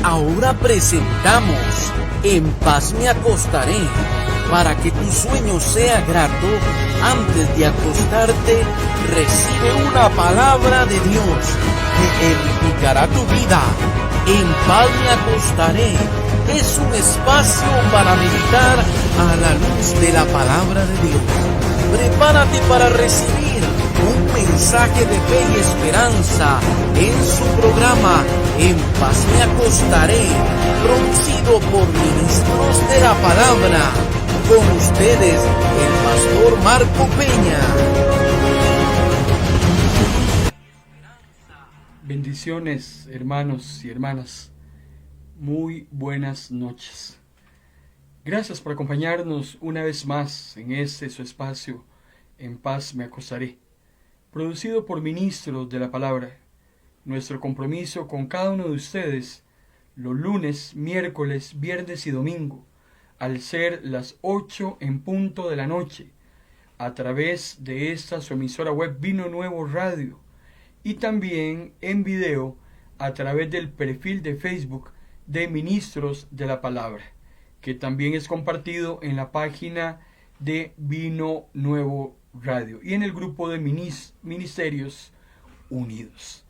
Ahora presentamos En paz me acostaré. Para que tu sueño sea grato, antes de acostarte, recibe una palabra de Dios que edificará tu vida. En paz me acostaré es un espacio para meditar a la luz de la palabra de Dios. Prepárate para recibir un mensaje de fe y esperanza en su programa En paz me acostaré, producido por ministros de la palabra. Con ustedes, el pastor Marco Peña. Bendiciones, hermanos y hermanas. Muy buenas noches. Gracias por acompañarnos una vez más en este su espacio, En paz me acostaré, producido por ministros de la palabra. Nuestro compromiso con cada uno de ustedes, los lunes, miércoles, viernes y domingo, al ser las 8 en punto de la noche, a través de esta su emisora web Vino Nuevo Radio, y también en video a través del perfil de Facebook de Ministros de la Palabra, que también es compartido en la página de Vino Nuevo Radio y en el grupo de Ministerios Unidos.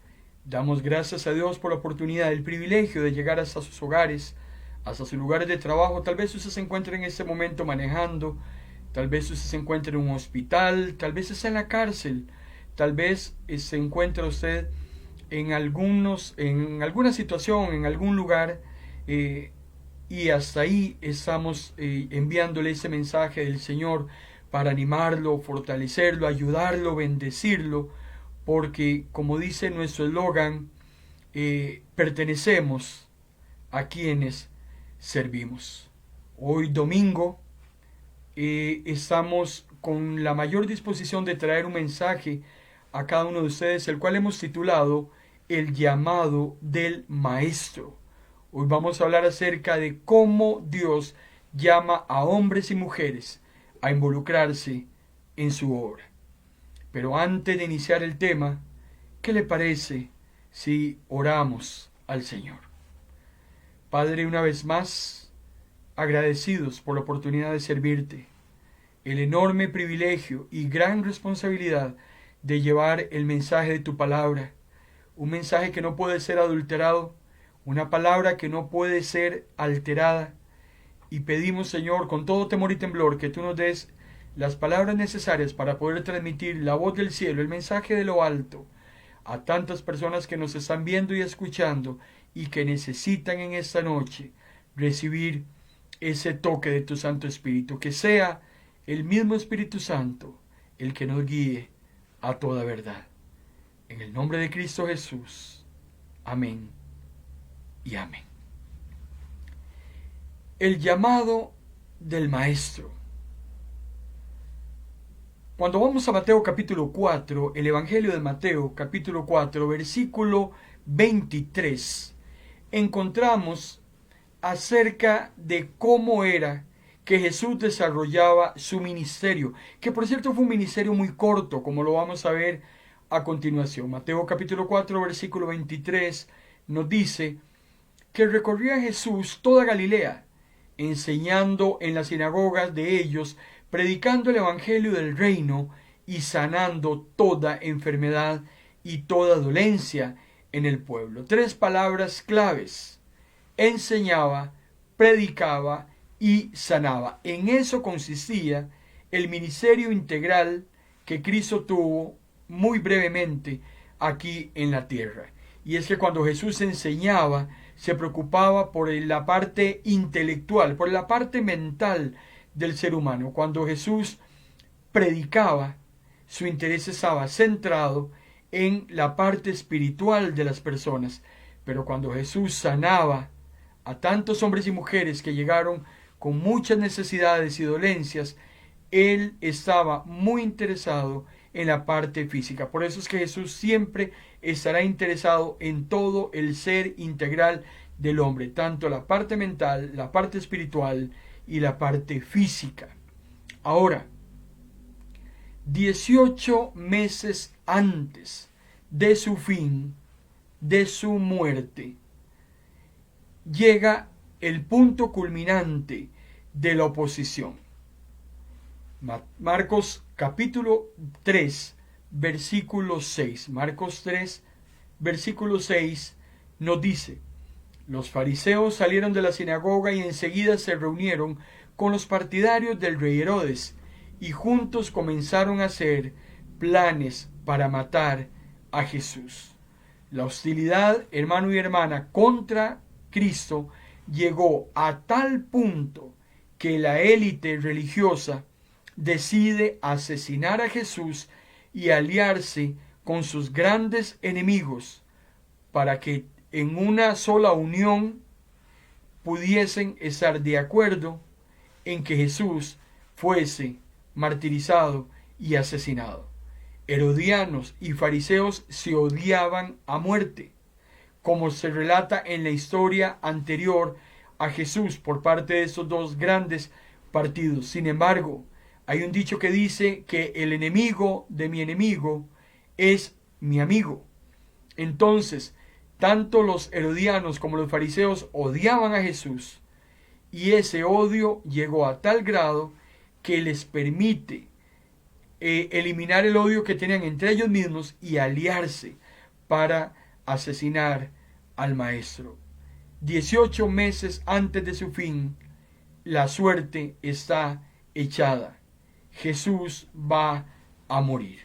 Damos gracias a Dios por la oportunidad, el privilegio de llegar hasta sus hogares, hasta sus lugares de trabajo. Tal vez usted se encuentre en este momento manejando, tal vez usted se encuentre en un hospital, tal vez esté en la cárcel, tal vez se encuentre usted en alguna situación, en algún lugar, y hasta ahí estamos enviándole ese mensaje del Señor para animarlo, fortalecerlo, ayudarlo, bendecirlo, porque como dice nuestro eslogan, pertenecemos a quienes servimos. Hoy domingo estamos con la mayor disposición de traer un mensaje a cada uno de ustedes, el cual hemos titulado El llamado del Maestro. Hoy vamos a hablar acerca de cómo Dios llama a hombres y mujeres a involucrarse en su obra. Pero antes de iniciar el tema, ¿qué le parece si oramos al Señor? Padre, una vez más, agradecidos por la oportunidad de servirte, el enorme privilegio y gran responsabilidad de llevar el mensaje de tu palabra, un mensaje que no puede ser adulterado, una palabra que no puede ser alterada, y pedimos, Señor, con todo temor y temblor, que tú nos des las palabras necesarias para poder transmitir la voz del cielo, el mensaje de lo alto, a tantas personas que nos están viendo y escuchando y que necesitan en esta noche recibir ese toque de tu Santo Espíritu, que sea el mismo Espíritu Santo el que nos guíe a toda verdad. En el nombre de Cristo Jesús. Amén y amén. El llamado del Maestro. Cuando vamos a Mateo capítulo 4, el Evangelio de Mateo capítulo 4, versículo 23, encontramos acerca de cómo era que Jesús desarrollaba su ministerio, que por cierto fue un ministerio muy corto, como lo vamos a ver a continuación. Mateo capítulo 4, versículo 23 nos dice que recorría Jesús toda Galilea, enseñando en las sinagogas de ellos, predicando el evangelio del reino y sanando toda enfermedad y toda dolencia en el pueblo. 3 palabras claves: enseñaba, predicaba y sanaba. En eso consistía el ministerio integral que Cristo tuvo muy brevemente aquí en la tierra. Y es que cuando Jesús enseñaba, se preocupaba por la parte intelectual, por la parte mental del ser humano. Cuando Jesús predicaba, su interés estaba centrado en la parte espiritual de las personas. Pero cuando Jesús sanaba a tantos hombres y mujeres que llegaron con muchas necesidades y dolencias, Él estaba muy interesado en la parte física. Por eso es que Jesús siempre estará interesado en todo el ser integral del hombre, tanto la parte mental, la parte espiritual y la parte física. Ahora, 18 meses antes de su fin, de su muerte, llega el punto culminante de la oposición. Marcos capítulo 3, versículo 6. Marcos 3, versículo 6 nos dice: los fariseos salieron de la sinagoga y enseguida se reunieron con los partidarios del rey Herodes, y juntos comenzaron a hacer planes para matar a Jesús. La hostilidad, hermano y hermana, contra Cristo llegó a tal punto que la élite religiosa decide asesinar a Jesús y aliarse con sus grandes enemigos para que en una sola unión pudiesen estar de acuerdo en que Jesús fuese martirizado y asesinado. Herodianos y fariseos se odiaban a muerte, como se relata en la historia anterior a Jesús por parte de estos dos grandes partidos. Sin embargo, hay un dicho que dice que el enemigo de mi enemigo es mi amigo. Entonces, tanto los herodianos como los fariseos odiaban a Jesús, y ese odio llegó a tal grado que les permite eliminar el odio que tenían entre ellos mismos y aliarse para asesinar al Maestro. 18 meses antes de su fin, la suerte está echada. Jesús va a morir.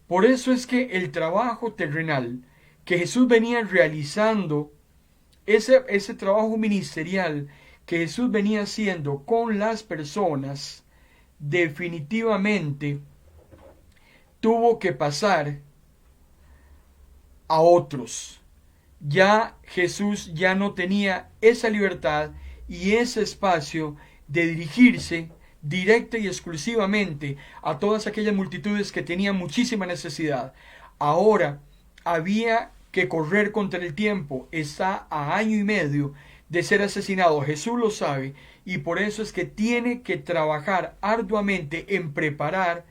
Por eso es que el trabajo terrenal que Jesús venía realizando, ese trabajo ministerial que Jesús venía haciendo con las personas, definitivamente tuvo que pasar a otros. Ya Jesús ya no tenía esa libertad y ese espacio de dirigirse directa y exclusivamente a todas aquellas multitudes que tenían muchísima necesidad. Ahora había que correr contra el tiempo. Está a 1 año y medio de ser asesinado. Jesús lo sabe y por eso es que tiene que trabajar arduamente en preparar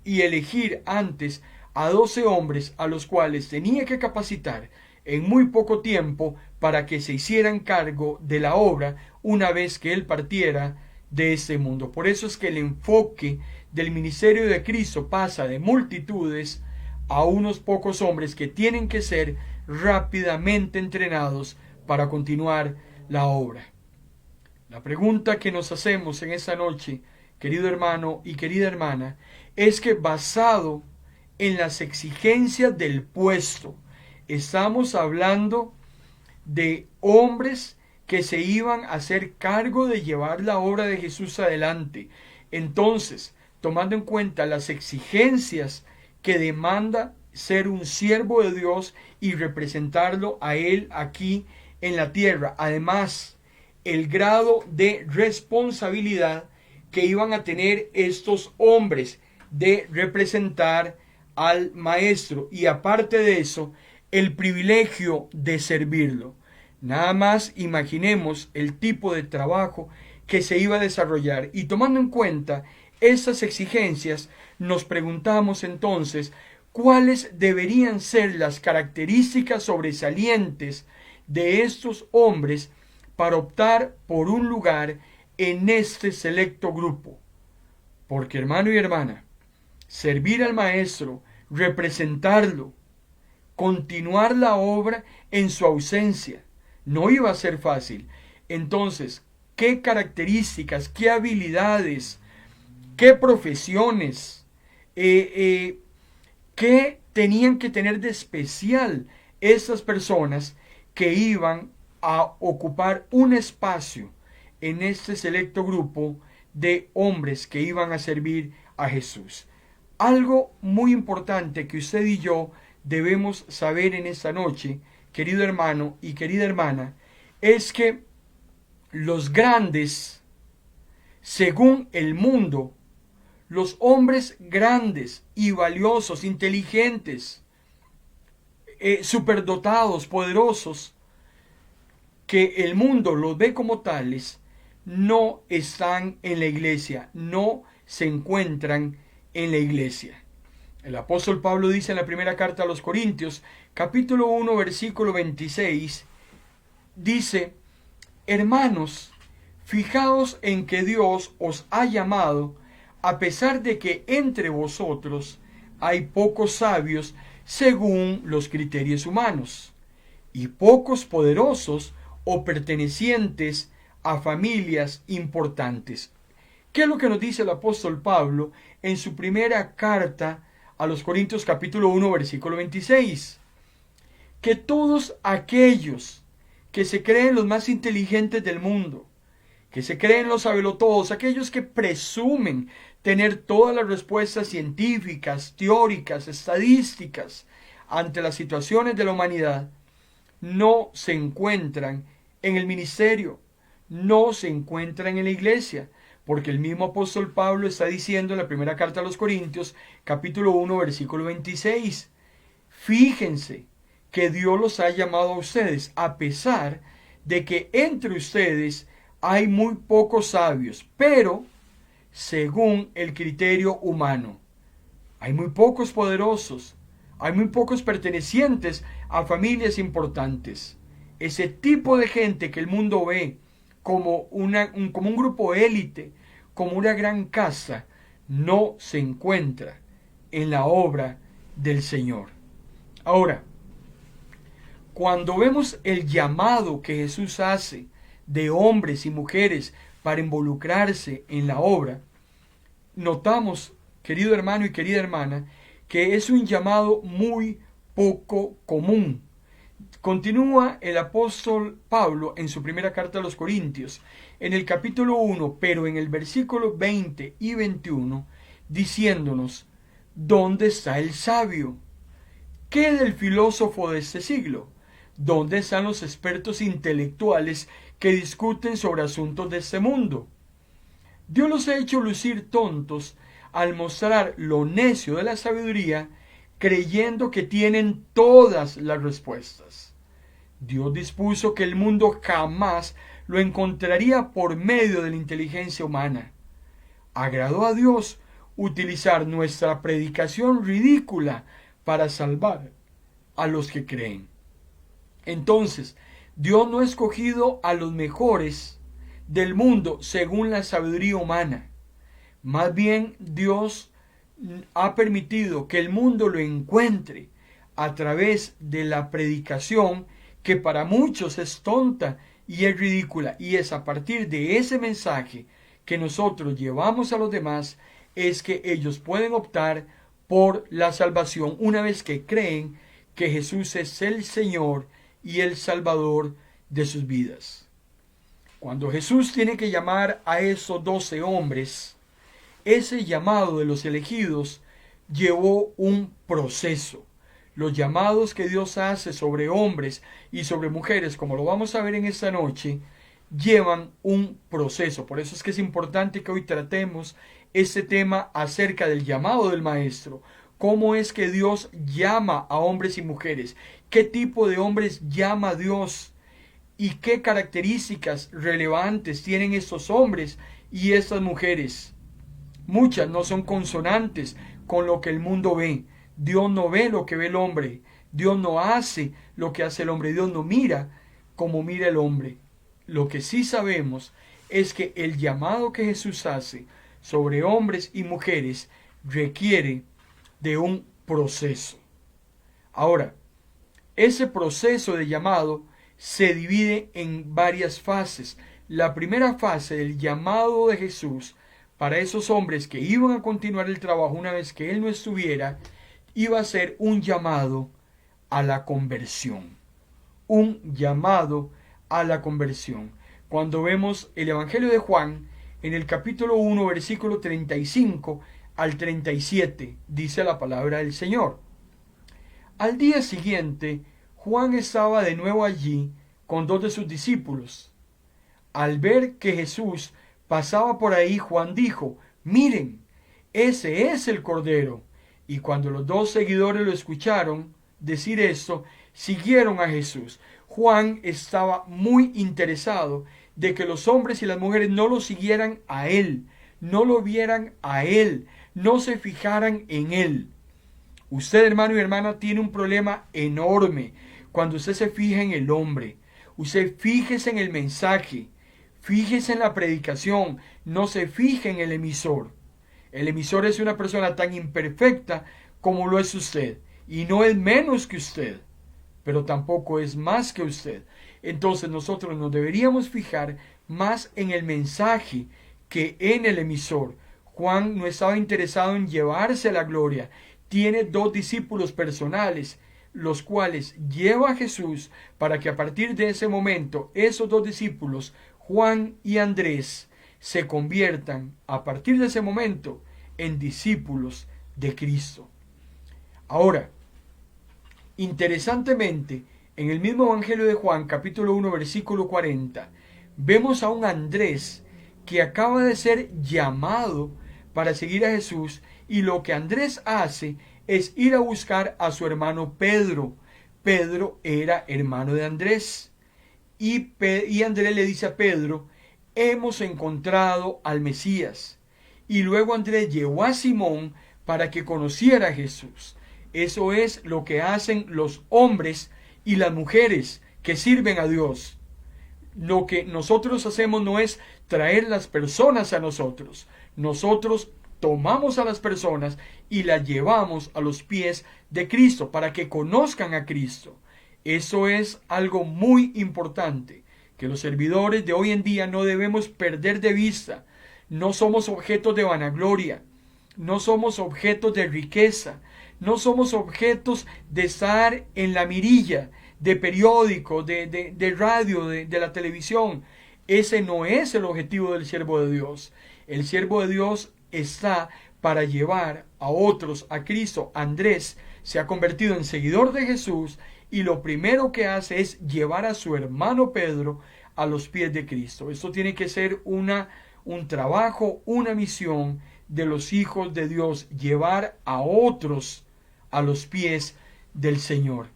y elegir antes a 12 hombres a los cuales tenía que capacitar en muy poco tiempo para que se hicieran cargo de la obra una vez que él partiera de este mundo. Por eso es que el enfoque del ministerio de Cristo pasa de multitudes a unos pocos hombres que tienen que ser rápidamente entrenados para continuar la obra. La pregunta que nos hacemos en esta noche, querido hermano y querida hermana, es que basado en las exigencias del puesto, estamos hablando de hombres que se iban a hacer cargo de llevar la obra de Jesús adelante. Entonces, tomando en cuenta las exigencias que demanda ser un siervo de Dios y representarlo a Él aquí en la tierra, además, el grado de responsabilidad que iban a tener estos hombres de representar al Maestro, y aparte de eso, el privilegio de servirlo. Nada más imaginemos el tipo de trabajo que se iba a desarrollar, y tomando en cuenta esas exigencias, nos preguntamos entonces cuáles deberían ser las características sobresalientes de estos hombres para optar por un lugar en este selecto grupo. Porque, hermano y hermana, servir al Maestro, representarlo, continuar la obra en su ausencia, no iba a ser fácil. Entonces, ¿qué características, qué habilidades, qué profesiones, qué tenían que tener de especial esas personas que iban a ocupar un espacio en este selecto grupo de hombres que iban a servir a Jesús? Algo muy importante que usted y yo debemos saber en esta noche, querido hermano y querida hermana, es que los grandes, según el mundo, los hombres grandes y valiosos, inteligentes, superdotados, poderosos, que el mundo los ve como tales, no están en la iglesia, no se encuentran en la iglesia. El apóstol Pablo dice en la primera carta a los Corintios, capítulo 1, versículo 26, dice: hermanos, fijaos en que Dios os ha llamado, a pesar de que entre vosotros hay pocos sabios según los criterios humanos, y pocos poderosos o pertenecientes a familias importantes. ¿Qué es lo que nos dice el apóstol Pablo en su primera carta a los Corintios capítulo 1 versículo 26? Que todos aquellos que se creen los más inteligentes del mundo, que se creen los sabelotodos, aquellos que presumen tener todas las respuestas científicas, teóricas, estadísticas ante las situaciones de la humanidad, no se encuentran en el ministerio, no se encuentran en la iglesia, porque el mismo apóstol Pablo está diciendo en la primera carta a los Corintios, capítulo 1, versículo 26, fíjense que Dios los ha llamado a ustedes, a pesar de que entre ustedes hay muy pocos sabios, pero según el criterio humano. Hay muy pocos poderosos, hay muy pocos pertenecientes a familias importantes. Ese tipo de gente que el mundo ve como un grupo élite, como una gran casa, no se encuentra en la obra del Señor. Ahora, cuando vemos el llamado que Jesús hace de hombres y mujeres para involucrarse en la obra, notamos, querido hermano y querida hermana, que es un llamado muy poco común. Continúa el apóstol Pablo en su primera carta a los Corintios, en el capítulo 1, pero en el versículo 20 y 21, diciéndonos: ¿dónde está el sabio? ¿Qué del filósofo de este siglo? ¿Dónde están los expertos intelectuales que discuten sobre asuntos de este mundo? Dios los ha hecho lucir tontos al mostrar lo necio de la sabiduría, creyendo que tienen todas las respuestas. Dios dispuso que el mundo jamás lo encontraría por medio de la inteligencia humana. Agradó a Dios utilizar nuestra predicación ridícula para salvar a los que creen. Entonces, Dios no ha escogido a los mejores del mundo según la sabiduría humana. Más bien, Dios ha permitido que el mundo lo encuentre a través de la predicación, que para muchos es tonta y es ridícula, y es a partir de ese mensaje que nosotros llevamos a los demás es que ellos pueden optar por la salvación una vez que creen que Jesús es el Señor y el Salvador de sus vidas. Cuando Jesús tiene que llamar a esos 12 hombres, ese llamado de los elegidos llevó un proceso. Los llamados que Dios hace sobre hombres y sobre mujeres, como lo vamos a ver en esta noche, llevan un proceso. Por eso es que es importante que hoy tratemos este tema acerca del llamado del Maestro. ¿Cómo es que Dios llama a hombres y mujeres? ¿Qué tipo de hombres llama Dios? ¿Y qué características relevantes tienen estos hombres y estas mujeres? Muchas no son consonantes con lo que el mundo ve. Dios no ve lo que ve el hombre. Dios no hace lo que hace el hombre. Dios no mira como mira el hombre. Lo que sí sabemos es que el llamado que Jesús hace sobre hombres y mujeres requiere de un proceso. Ahora, ese proceso de llamado se divide en varias fases. La primera fase del llamado de Jesús para esos hombres que iban a continuar el trabajo una vez que Él no estuviera, iba a ser un llamado a la conversión. Un llamado a la conversión. Cuando vemos el Evangelio de Juan, en el capítulo 1, versículo 35 al 37, dice la palabra del Señor. Al día siguiente, Juan estaba de nuevo allí con 2 de sus discípulos. Al ver que Jesús pasaba por ahí, Juan dijo: miren, ese es el Cordero. Y cuando los 2 seguidores lo escucharon decir esto, siguieron a Jesús. Juan estaba muy interesado de que los hombres y las mujeres no lo siguieran a Él, no lo vieran a Él, no se fijaran en Él. Usted, hermano y hermana, tiene un problema enorme cuando usted se fija en el hombre. Usted fíjese en el mensaje, fíjese en la predicación, no se fije en el emisor. El emisor es una persona tan imperfecta como lo es usted, y no es menos que usted, pero tampoco es más que usted. Entonces nosotros nos deberíamos fijar más en el mensaje que en el emisor. Juan no estaba interesado en llevarse la gloria. Tiene 2 discípulos personales, los cuales lleva a Jesús para que a partir de ese momento esos 2 discípulos, Juan y Andrés, se conviertan a partir de ese momento en discípulos de Cristo. Ahora, interesantemente, en el mismo Evangelio de Juan, capítulo 1, versículo 40, vemos a un Andrés que acaba de ser llamado para seguir a Jesús, y lo que Andrés hace es ir a buscar a su hermano Pedro. Pedro era hermano de Andrés, y Andrés le dice a Pedro: hemos encontrado al Mesías. Y luego Andrés llevó a Simón para que conociera a Jesús. Eso es lo que hacen los hombres y las mujeres que sirven a Dios. Lo que nosotros hacemos no es traer las personas a nosotros. Nosotros tomamos a las personas y las llevamos a los pies de Cristo para que conozcan a Cristo. Eso es algo muy importante que los servidores de hoy en día no debemos perder de vista. No somos objetos de vanagloria, no somos objetos de riqueza, no somos objetos de estar en la mirilla de periódico, de radio, de la televisión. Ese no es el objetivo del siervo de Dios. El siervo de Dios está para llevar a otros a Cristo. Andrés se ha convertido en seguidor de Jesús y lo primero que hace es llevar a su hermano Pedro a los pies de Cristo. Esto tiene que ser un trabajo, una misión de los hijos de Dios, llevar a otros a los pies del Señor.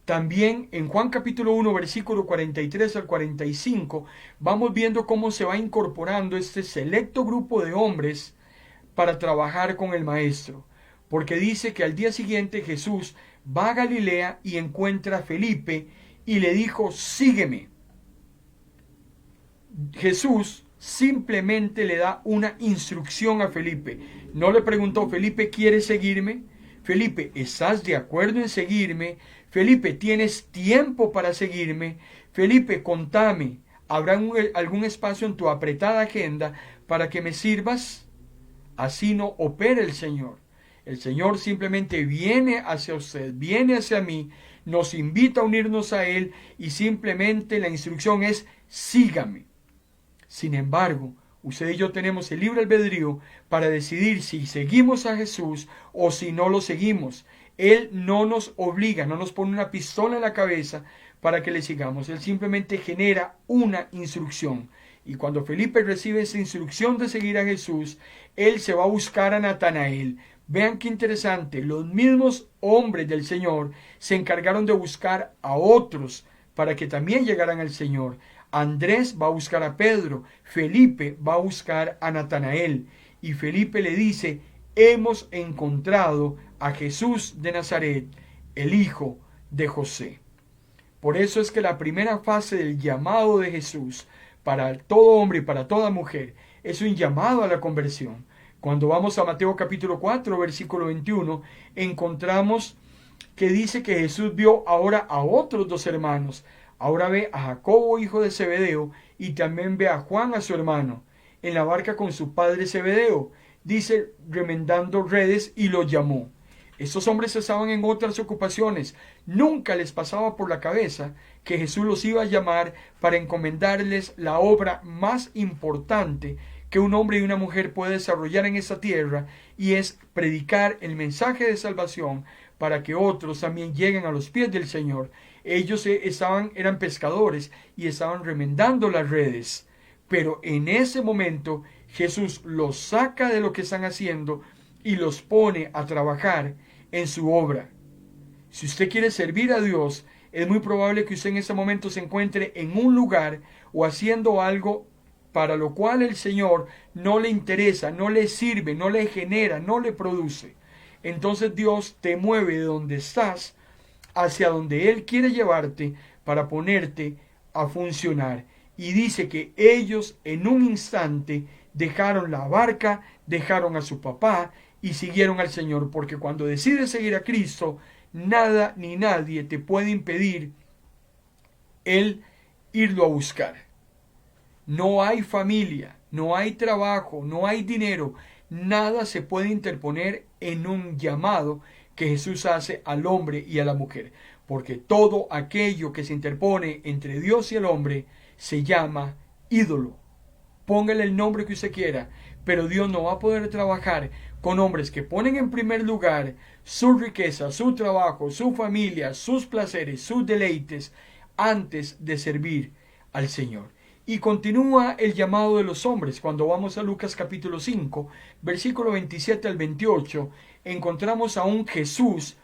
También en Juan capítulo 1, versículo 43 al 45, vamos viendo cómo se va incorporando este selecto grupo de hombres para trabajar con el Maestro. Porque dice que al día siguiente Jesús va a Galilea y encuentra a Felipe y le dijo: sígueme. Jesús simplemente le da una instrucción a Felipe. No le preguntó: Felipe, ¿quieres seguirme? Felipe, ¿estás de acuerdo en seguirme? Felipe, ¿tienes tiempo para seguirme? Felipe, contame, ¿habrá algún espacio en tu apretada agenda para que me sirvas? Así no opera el Señor. El Señor simplemente viene hacia usted, viene hacia mí, nos invita a unirnos a Él y simplemente la instrucción es: sígame. Sin embargo, usted y yo tenemos el libre albedrío para decidir si seguimos a Jesús o si no lo seguimos. Él no nos obliga, no nos pone una pistola en la cabeza para que le sigamos. Él simplemente genera una instrucción. Y cuando Felipe recibe esa instrucción de seguir a Jesús, él se va a buscar a Natanael. Vean qué interesante, los mismos hombres del Señor se encargaron de buscar a otros para que también llegaran al Señor. Andrés va a buscar a Pedro, Felipe va a buscar a Natanael, y Felipe le dice: hemos encontrado a Jesús de Nazaret, el hijo de José. Por eso es que la primera fase del llamado de Jesús para todo hombre y para toda mujer es un llamado a la conversión. Cuando vamos a Mateo capítulo 4, versículo 21, encontramos que dice que Jesús vio ahora a otros 2 hermanos. Ahora ve a Jacobo, hijo de Zebedeo, y también ve a Juan, a su hermano, en la barca con su padre Zebedeo, dice, remendando redes, y los llamó. Estos hombres estaban en otras ocupaciones. Nunca les pasaba por la cabeza que Jesús los iba a llamar para encomendarles la obra más importante que un hombre y una mujer puede desarrollar en esta tierra, y es predicar el mensaje de salvación para que otros también lleguen a los pies del Señor. Ellos eran pescadores y estaban remendando las redes. Pero en ese momento Jesús los saca de lo que están haciendo y los pone a trabajar en su obra. Si usted quiere servir a Dios, es muy probable que usted en ese momento se encuentre en un lugar o haciendo algo para lo cual el Señor no le interesa, no le sirve, no le genera, no le produce. Entonces Dios te mueve de donde estás hacia donde Él quiere llevarte para ponerte a funcionar. Y dice que ellos en un instante dejaron la barca, dejaron a su papá y siguieron al Señor, porque cuando decides seguir a Cristo, nada ni nadie te puede impedir el irlo a buscar. No hay familia, no hay trabajo, no hay dinero, nada se puede interponer en un llamado que Jesús hace al hombre y a la mujer, porque todo aquello que se interpone entre Dios y el hombre se llama ídolo. Póngale el nombre que usted quiera, pero Dios no va a poder trabajar con hombres que ponen en primer lugar su riqueza, su trabajo, su familia, sus placeres, sus deleites, antes de servir al Señor. Y continúa el llamado de los hombres. Cuando vamos a Lucas capítulo 5, versículo 27 al 28, encontramos a un Jesús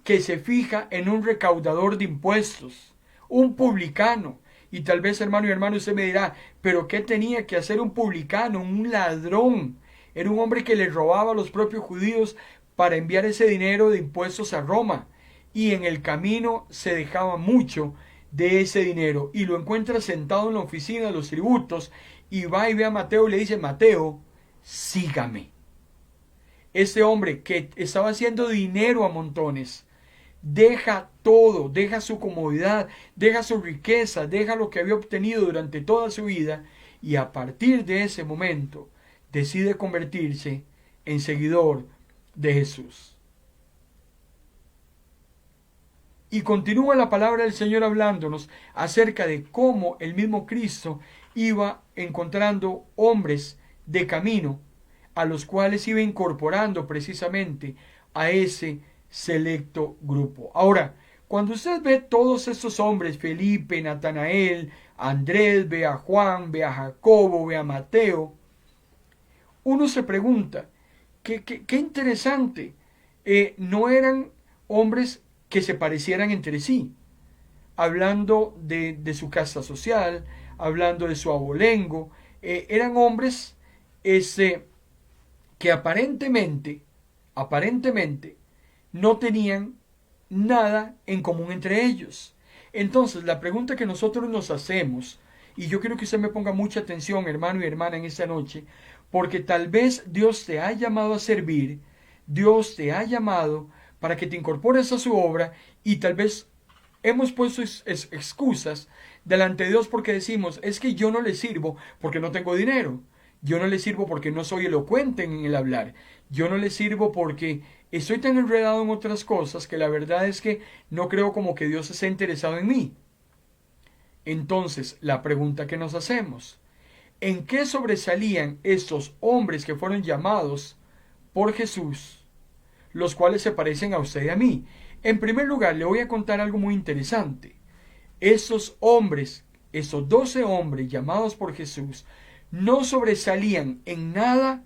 que se fija en un recaudador de impuestos, un publicano. Y tal vez, hermano y hermano, usted me dirá, ¿pero qué tenía que hacer un publicano, un ladrón? Era un hombre que le robaba a los propios judíos para enviar ese dinero de impuestos a Roma. Y en el camino se dejaba mucho de ese dinero. Y lo encuentra sentado en la oficina de los tributos. Y va y ve a Mateo y le dice, Mateo, sígame. Este hombre que estaba haciendo dinero a montones, deja todo, deja su comodidad, deja su riqueza, deja lo que había obtenido durante toda su vida y a partir de ese momento decide convertirse en seguidor de Jesús. Y continúa la palabra del Señor hablándonos acerca de cómo el mismo Cristo iba encontrando hombres de camino a los cuales iba incorporando precisamente a ese selecto grupo. Ahora, cuando usted ve todos estos hombres, Felipe, Natanael, Andrés, ve a Juan, ve a Jacobo, ve a Mateo, uno se pregunta, qué interesante, no eran hombres que se parecieran entre sí, hablando de su casta social, hablando de su abolengo, eran hombres que aparentemente no tenían nada en común entre ellos. Entonces, la pregunta que nosotros nos hacemos, y yo quiero que usted me ponga mucha atención, hermano y hermana, en esta noche, porque tal vez Dios te ha llamado a servir, Dios te ha llamado para que te incorpores a su obra, y tal vez hemos puesto excusas delante de Dios porque decimos, es que yo no le sirvo porque no tengo dinero, yo no le sirvo porque no soy elocuente en el hablar, yo no le sirvo porque estoy tan enredado en otras cosas que la verdad es que no creo como que Dios esté interesado en mí. Entonces, la pregunta que nos hacemos, ¿en qué sobresalían estos hombres que fueron llamados por Jesús, los cuales se parecen a usted y a mí? En primer lugar, le voy a contar algo muy interesante. Esos hombres, esos 12 hombres llamados por Jesús, no sobresalían en nada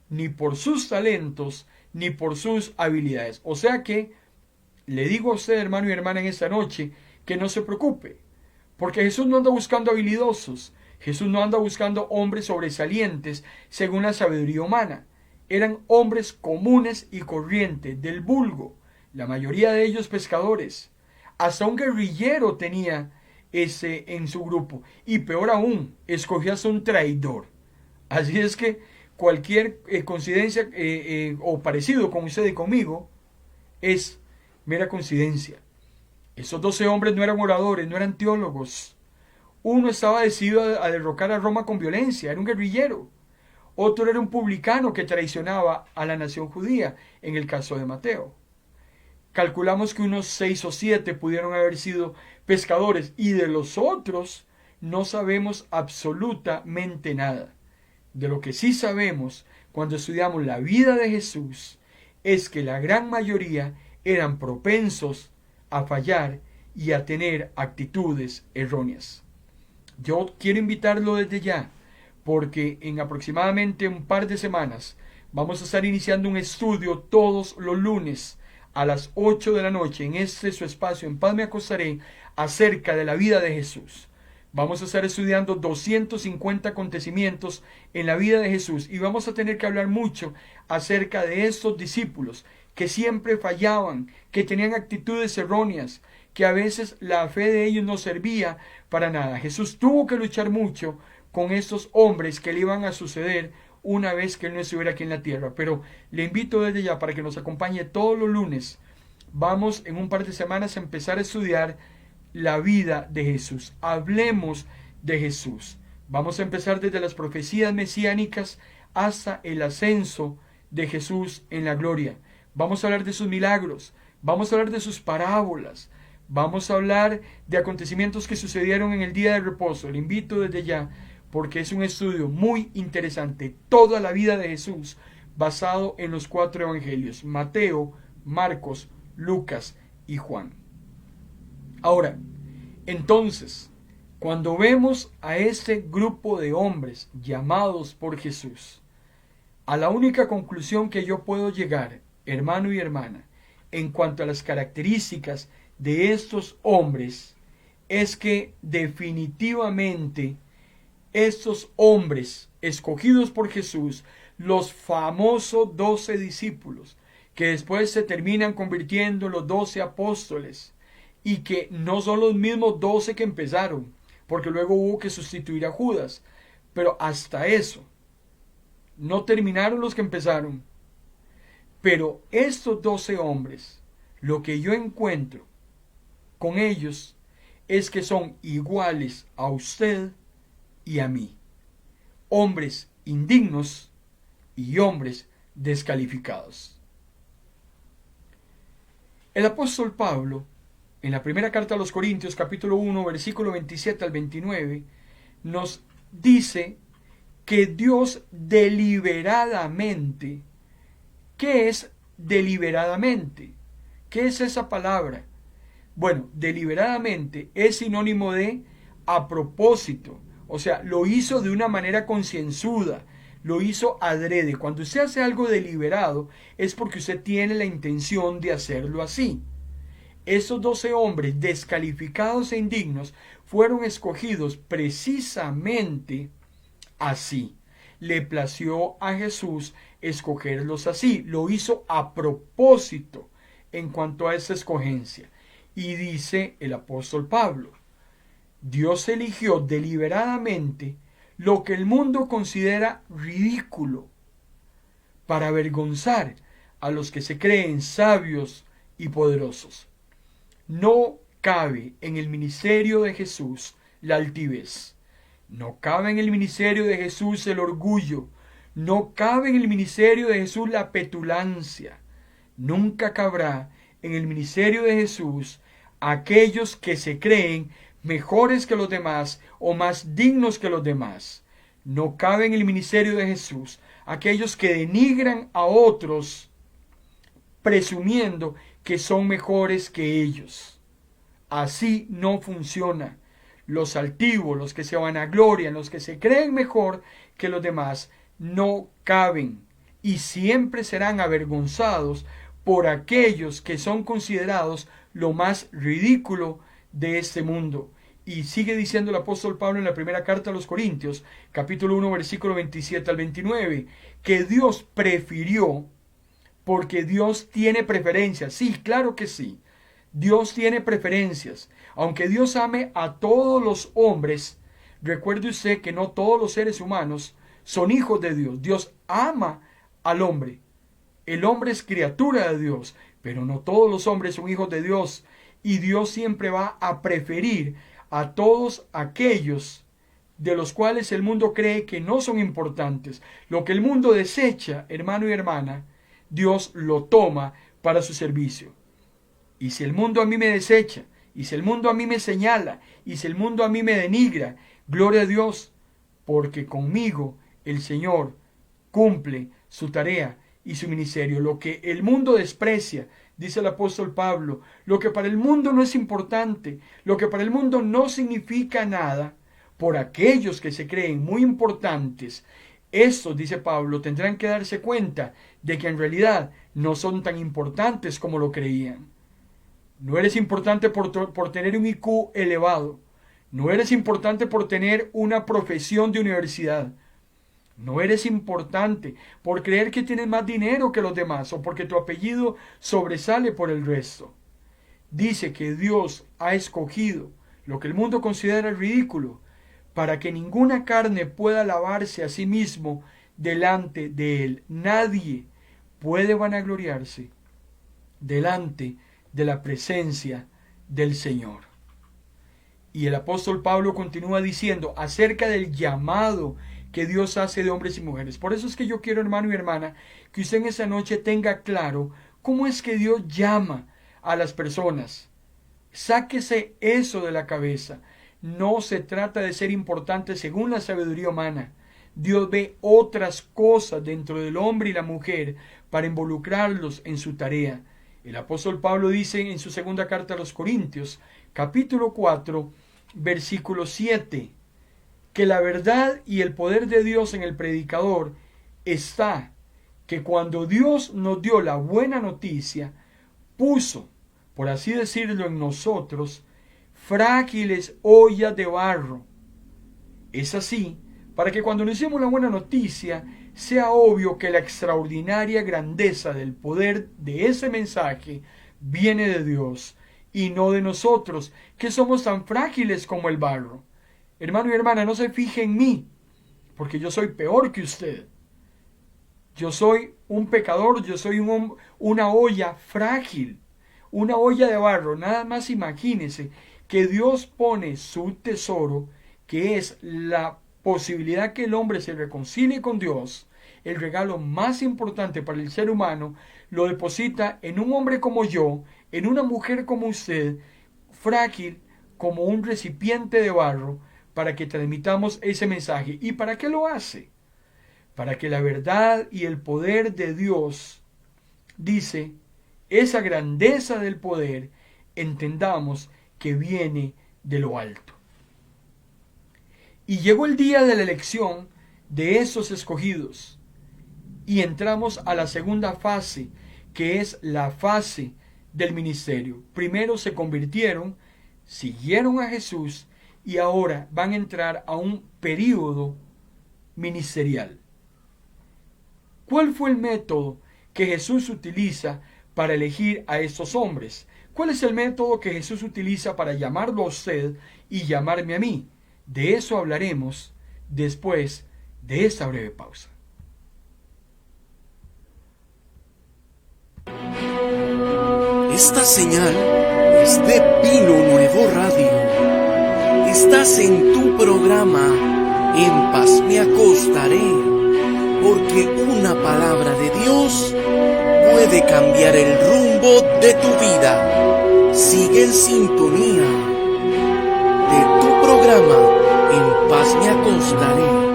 ni por sus talentos, ni por sus habilidades. O sea que, le digo a usted, hermano y hermana, en esta noche, que no se preocupe, porque Jesús no anda buscando habilidosos, Jesús no anda buscando hombres sobresalientes según la sabiduría humana. Eran hombres comunes y corrientes, del vulgo, la mayoría de ellos pescadores. Hasta un guerrillero tenía en su grupo, y peor aún, escogió hasta un traidor. Así es que cualquier coincidencia o parecido con usted y conmigo es mera coincidencia. Esos 12 hombres no eran oradores, no eran teólogos. Uno estaba decidido a derrocar a Roma con violencia, era un guerrillero. Otro era un publicano que traicionaba a la nación judía, en el caso de Mateo. Calculamos que unos 6 o 7 pudieron haber sido pescadores, y de los otros no sabemos absolutamente nada. De lo que sí sabemos cuando estudiamos la vida de Jesús es que la gran mayoría eran propensos a fallar y a tener actitudes erróneas. Yo quiero invitarlo desde ya, porque en aproximadamente un par de semanas vamos a estar iniciando un estudio todos los lunes a las 8 de la noche en su espacio en Paz Me Acostaré acerca de la vida de Jesús. Vamos a estar estudiando 250 acontecimientos en la vida de Jesús y vamos a tener que hablar mucho acerca de estos discípulos que siempre fallaban, que tenían actitudes erróneas, que a veces la fe de ellos no servía para nada. Jesús tuvo que luchar mucho con estos hombres que le iban a suceder una vez que Él no estuviera aquí en la tierra. Pero le invito desde ya para que nos acompañe todos los lunes. Vamos en un par de semanas a empezar a estudiar la vida de Jesús. Hablemos de Jesús. Vamos a empezar desde las profecías mesiánicas hasta el ascenso de Jesús en la gloria. Vamos a hablar de sus milagros, vamos a hablar de sus parábolas, vamos a hablar de acontecimientos que sucedieron en el día de reposo. Le invito desde ya porque es un estudio muy interesante. Toda la vida de Jesús basado en los 4 evangelios: Mateo, Marcos, Lucas y Juan. Ahora, entonces, cuando vemos a este grupo de hombres llamados por Jesús, a la única conclusión que yo puedo llegar, hermano y hermana, en cuanto a las características de estos hombres, es que definitivamente estos hombres escogidos por Jesús, los famosos 12 discípulos, que después se terminan convirtiendo en los 12 apóstoles, y que no son los mismos 12 que empezaron, porque luego hubo que sustituir a Judas, pero hasta eso, no terminaron los que empezaron. Pero estos 12 hombres, lo que yo encuentro con ellos es que son iguales a usted y a mí. Hombres indignos y hombres descalificados. El apóstol Pablo, en la primera carta a los Corintios, capítulo 1, versículo 27 al 29, nos dice que Dios deliberadamente, ¿qué es deliberadamente? ¿Qué es esa palabra? Bueno, deliberadamente es sinónimo de a propósito, o sea, lo hizo de una manera concienzuda, lo hizo adrede. Cuando usted hace algo deliberado es porque usted tiene la intención de hacerlo así. Esos 12 hombres descalificados e indignos fueron escogidos precisamente así. Le plació a Jesús escogerlos así. Lo hizo a propósito en cuanto a esa escogencia. Y dice el apóstol Pablo: Dios eligió deliberadamente lo que el mundo considera ridículo para avergonzar a los que se creen sabios y poderosos. No cabe en el ministerio de Jesús la altivez. No cabe en el ministerio de Jesús el orgullo. No cabe en el ministerio de Jesús la petulancia. Nunca cabrá en el ministerio de Jesús aquellos que se creen mejores que los demás o más dignos que los demás. No cabe en el ministerio de Jesús aquellos que denigran a otros presumiendo que son mejores que ellos. Así no funciona. Los altivos, los que se vanaglorian, los que se creen mejor que los demás, no caben y siempre serán avergonzados por aquellos que son considerados lo más ridículo de este mundo. Y sigue diciendo el apóstol Pablo en la primera carta a los Corintios, capítulo 1, versículo 27 al 29, que Dios prefirió, porque Dios tiene preferencias. Sí, claro que sí. Dios tiene preferencias. Aunque Dios ame a todos los hombres, recuerde usted que no todos los seres humanos son hijos de Dios. Dios ama al hombre. El hombre es criatura de Dios, pero no todos los hombres son hijos de Dios. Y Dios siempre va a preferir a todos aquellos de los cuales el mundo cree que no son importantes. Lo que el mundo desecha, hermano y hermana, Dios lo toma para su servicio. Y si el mundo a mí me desecha, y si el mundo a mí me señala, y si el mundo a mí me denigra, gloria a Dios, porque conmigo el Señor cumple su tarea y su ministerio. Lo que el mundo desprecia, dice el apóstol Pablo, lo que para el mundo no es importante, lo que para el mundo no significa nada, por aquellos que se creen muy importantes, estos, dice Pablo, tendrán que darse cuenta de que en realidad no son tan importantes como lo creían. No eres importante por tener un IQ elevado. No eres importante por tener una profesión de universidad. No eres importante por creer que tienes más dinero que los demás o porque tu apellido sobresale por el resto. dice que Dios ha escogido lo que el mundo considera ridículo, para que ninguna carne pueda alabarse a sí mismo delante de él. Nadie puede vanagloriarse delante de la presencia del Señor. Y el apóstol Pablo continúa diciendo acerca del llamado que Dios hace de hombres y mujeres. Por eso es que yo quiero, hermano y hermana, que usted en esa noche tenga claro cómo es que Dios llama a las personas. Sáquese eso de la cabeza. No se trata de ser importante según la sabiduría humana. Dios ve otras cosas dentro del hombre y la mujer para involucrarlos en su tarea. El apóstol Pablo dice en su segunda carta a los Corintios, capítulo 4, versículo 7, que la verdad y el poder de Dios en el predicador está, que cuando Dios nos dio la buena noticia, puso, por así decirlo, en nosotros, frágiles ollas de barro. Es así, para que cuando nos hicimos la buena noticia, sea obvio que la extraordinaria grandeza del poder de ese mensaje viene de Dios y no de nosotros, que somos tan frágiles como el barro. Hermano y hermana, no se fije en mí, porque yo soy peor que usted. Yo soy un pecador, yo soy una olla frágil, una olla de barro. Nada más imagínese que Dios pone su tesoro, que es la posibilidad que el hombre se reconcilie con Dios, el regalo más importante para el ser humano, lo deposita en un hombre como yo, en una mujer como usted, frágil como un recipiente de barro, para que transmitamos ese mensaje. ¿Y para qué lo hace? Para que la verdad y el poder de Dios, dice, esa grandeza del poder, entendamos que viene de lo alto. Y llegó el día de la elección de esos escogidos. Y entramos a la segunda fase, que es la fase del ministerio. Primero se convirtieron, siguieron a Jesús y ahora van a entrar a un período ministerial. ¿Cuál fue el método que Jesús utiliza para elegir a estos hombres? ¿Cuál es el método que Jesús utiliza para llamarlo a usted y llamarme a mí? De eso hablaremos después de esta breve pausa. Esta señal es de Pino Nuevo Radio. Estás en tu programa En Paz Me Acostaré, porque una palabra de Dios puede cambiar el rumbo de tu vida. Sigue en sintonía de tu programa En Paz Me Acostaré.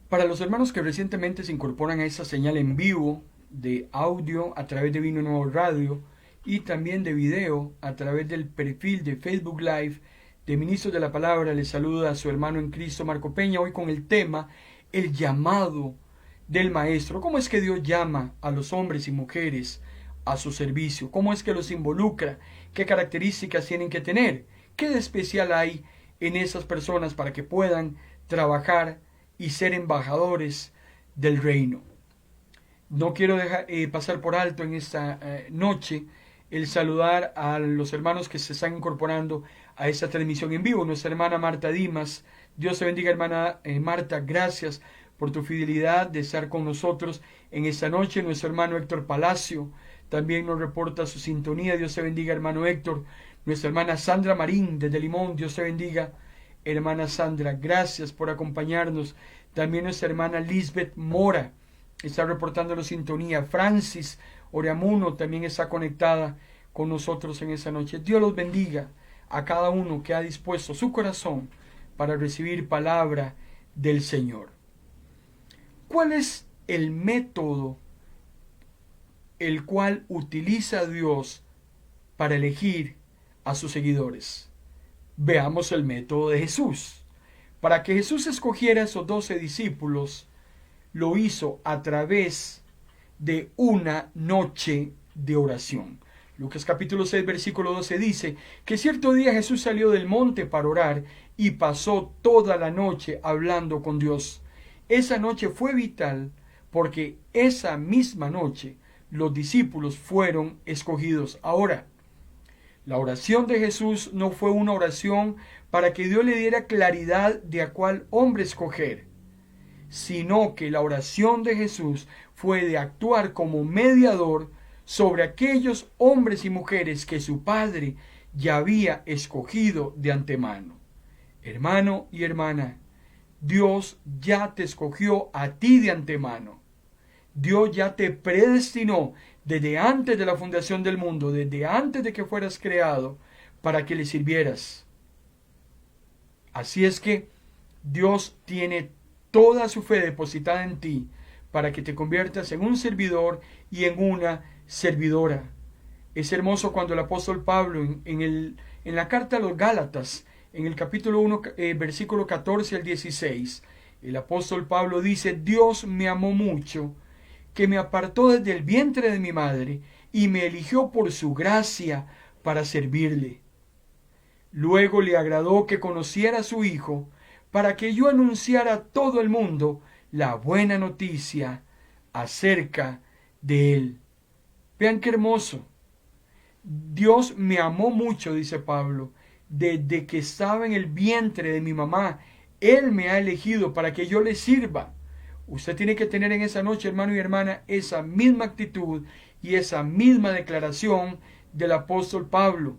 Para los hermanos que recientemente se incorporan a esta señal en vivo de audio a través de Vino Nuevo Radio y también de video a través del perfil de Facebook Live de Ministros de la Palabra, les saluda a su hermano en Cristo, Marco Peña, hoy con el tema el llamado del Maestro. ¿Cómo es que Dios llama a los hombres y mujeres a su servicio? ¿Cómo es que los involucra? ¿Qué características tienen que tener? ¿Qué de especial hay en esas personas para que puedan trabajar y ser embajadores del reino? No quiero pasar por alto en esta noche el saludar a los hermanos que se están incorporando a esta transmisión en vivo. Nuestra hermana Marta Dimas, Dios te bendiga, hermana Marta, gracias por tu fidelidad de estar con nosotros en esta noche. Nuestro hermano Héctor Palacio también nos reporta su sintonía, Dios te bendiga, hermano Héctor. Nuestra hermana Sandra Marín desde Limón, Dios te bendiga, hermana Sandra, gracias por acompañarnos. También nuestra hermana Lisbeth Mora está reportando la sintonía. Francis Oreamuno también está conectada con nosotros en esta noche. Dios los bendiga a cada uno que ha dispuesto su corazón para recibir palabra del Señor. ¿Cuál es el método el cual utiliza Dios para elegir a sus seguidores? Veamos el método de Jesús. Para que Jesús escogiera a esos 12 discípulos, lo hizo a través de una noche de oración. Lucas capítulo 6, versículo 12 dice que cierto día Jesús salió del monte para orar y pasó toda la noche hablando con Dios. Esa noche fue vital porque esa misma noche los discípulos fueron escogidos. Ahora, la oración de Jesús no fue una oración para que Dios le diera claridad de a cuál hombre escoger, sino que la oración de Jesús fue de actuar como mediador sobre aquellos hombres y mujeres que su Padre ya había escogido de antemano. Hermano y hermana, Dios ya te escogió a ti de antemano. Dios ya te predestinó desde antes de la fundación del mundo, desde antes de que fueras creado, para que le sirvieras. Así es que Dios tiene toda su fe depositada en ti para que te conviertas en un servidor y en una servidora. Es hermoso cuando el apóstol Pablo en la carta a los Gálatas, en el capítulo 1, versículo 14 al 16, el apóstol Pablo dice: Dios me amó mucho, que me apartó desde el vientre de mi madre y me eligió por su gracia para servirle. Luego le agradó que conociera a su Hijo, para que yo anunciara a todo el mundo la buena noticia acerca de él. Vean qué hermoso. Dios me amó mucho, dice Pablo, desde que estaba en el vientre de mi mamá. Él me ha elegido para que yo le sirva. Usted tiene que tener en esa noche, hermano y hermana, esa misma actitud y esa misma declaración del apóstol Pablo.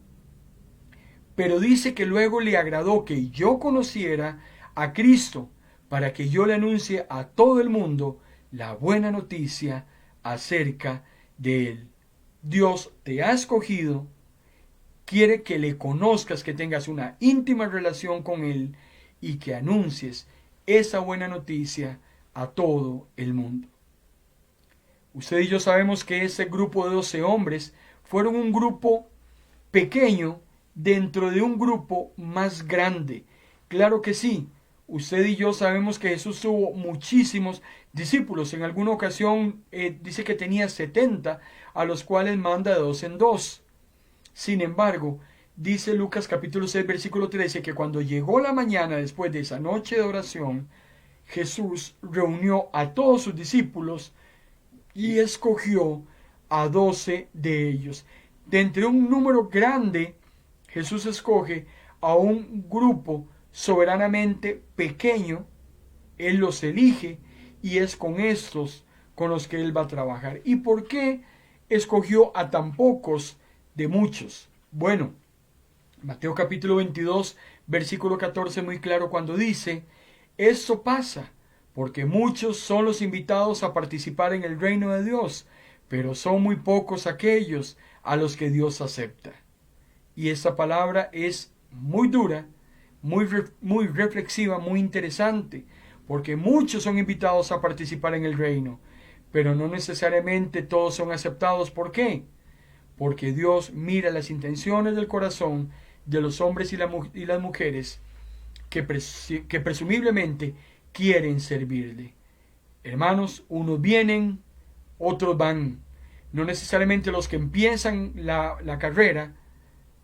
Pero dice que luego le agradó que yo conociera a Cristo para que yo le anuncie a todo el mundo la buena noticia acerca de él. Dios te ha escogido, quiere que le conozcas, que tengas una íntima relación con él y que anuncies esa buena noticia a todo el mundo. Usted y yo sabemos que ese grupo de 12 hombres fueron un grupo pequeño dentro de un grupo más grande. Claro que sí, usted y yo sabemos que Jesús tuvo muchísimos discípulos. En alguna ocasión dice que tenía 70, a los cuales manda de 2 en 2. Sin embargo, dice Lucas capítulo 6 versículo 13 que cuando llegó la mañana después de esa noche de oración, Jesús reunió a todos sus discípulos y escogió a 12 de ellos. De entre un número grande, Jesús escoge a un grupo soberanamente pequeño. Él los elige y es con estos con los que Él va a trabajar. ¿Y por qué escogió a tan pocos de muchos? Bueno, Mateo capítulo 22, versículo 14, muy claro cuando dice: esto pasa porque muchos son los invitados a participar en el reino de Dios, pero son muy pocos aquellos a los que Dios acepta. Y esta palabra es muy dura, muy reflexiva, muy interesante, porque muchos son invitados a participar en el reino, pero no necesariamente todos son aceptados. ¿Por qué? Porque Dios mira las intenciones del corazón de los hombres y las mujeres que presumiblemente quieren servirle. Hermanos, unos vienen, otros van. No necesariamente los que empiezan la carrera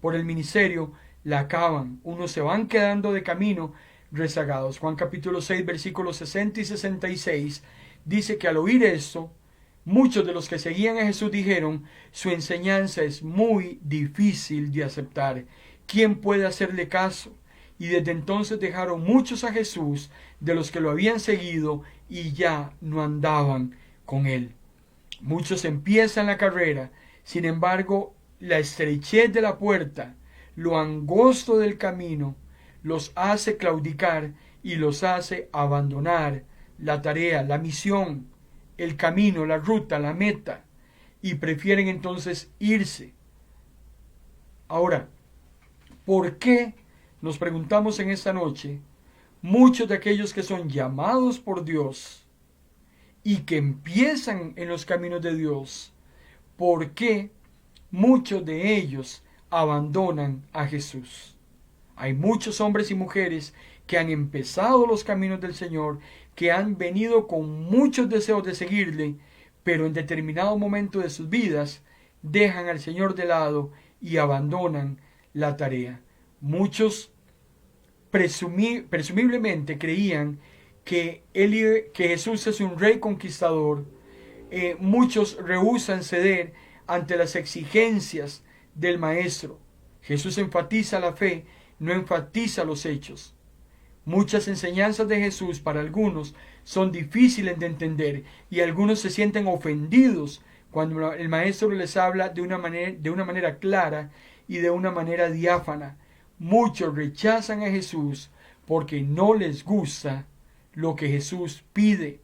por el ministerio la acaban. Unos se van quedando de camino rezagados. Juan capítulo 6 versículos 60 y 66 dice que al oír esto, muchos de los que seguían a Jesús dijeron: su enseñanza es muy difícil de aceptar. ¿Quién puede hacerle caso? Y desde entonces dejaron muchos a Jesús de los que lo habían seguido y ya no andaban con él. Muchos empiezan la carrera, sin embargo, la estrechez de la puerta, lo angosto del camino, los hace claudicar y los hace abandonar la tarea, la misión, el camino, la ruta, la meta, y prefieren entonces irse. Ahora, ¿por qué, nos preguntamos en esta noche, muchos de aquellos que son llamados por Dios y que empiezan en los caminos de Dios, por qué muchos de ellos abandonan a Jesús? Hay muchos hombres y mujeres que han empezado los caminos del Señor, que han venido con muchos deseos de seguirle, pero en determinado momento de sus vidas dejan al Señor de lado y abandonan la tarea. Muchos presumiblemente creían que Jesús es un rey conquistador, muchos rehúsan ceder ante las exigencias del maestro. Jesús enfatiza la fe, no enfatiza los hechos. Muchas enseñanzas de Jesús para algunos son difíciles de entender y algunos se sienten ofendidos cuando el maestro les habla de una manera clara y de una manera diáfana. Muchos rechazan a Jesús porque no les gusta lo que Jesús pide.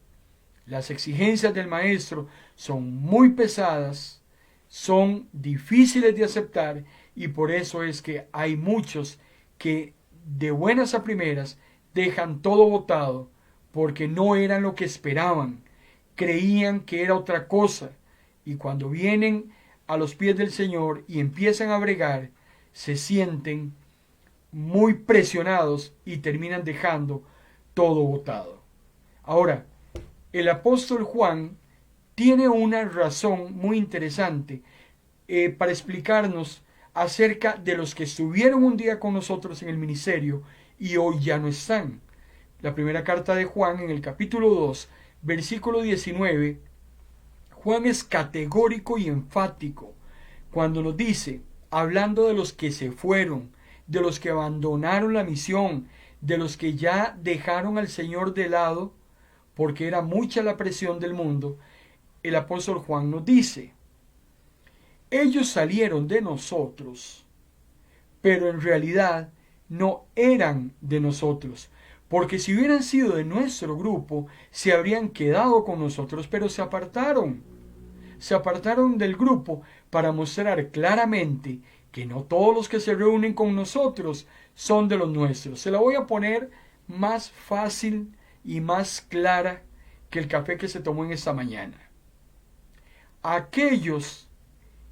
Las exigencias del maestro son muy pesadas, son difíciles de aceptar y por eso es que hay muchos que de buenas a primeras dejan todo botado porque no eran lo que esperaban, creían que era otra cosa y cuando vienen a los pies del Señor y empiezan a bregar, se sienten muy presionados y terminan dejando todo botado. Ahora, el apóstol Juan tiene una razón muy interesante para explicarnos acerca de los que estuvieron un día con nosotros en el ministerio y hoy ya no están. La primera carta de Juan, en el capítulo 2, versículo 19, Juan es categórico y enfático cuando nos dice, hablando de los que se fueron, de los que abandonaron la misión, de los que ya dejaron al Señor de lado, porque era mucha la presión del mundo, el apóstol Juan nos dice, ellos salieron de nosotros, pero en realidad no eran de nosotros, porque si hubieran sido de nuestro grupo, se habrían quedado con nosotros, pero se apartaron del grupo para mostrar claramente que no todos los que se reúnen con nosotros son de los nuestros. Se la voy a poner más fácil y más clara que el café que se tomó en esta mañana. Aquellos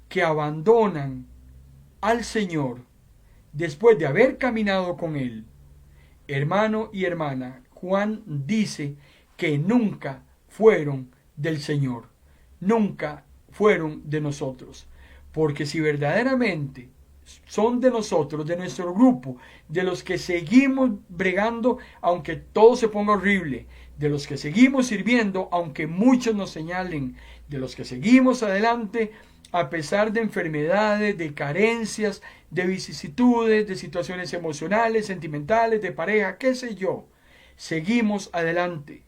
que abandonan al Señor después de haber caminado con Él, hermano y hermana, Juan dice que nunca fueron del Señor, nunca fueron de nosotros, porque si verdaderamente son de nosotros, de nuestro grupo, de los que seguimos bregando aunque todo se ponga horrible, de los que seguimos sirviendo aunque muchos nos señalen, de los que seguimos adelante a pesar de enfermedades, de carencias, de vicisitudes, de situaciones emocionales, sentimentales, de pareja, qué sé yo, seguimos adelante,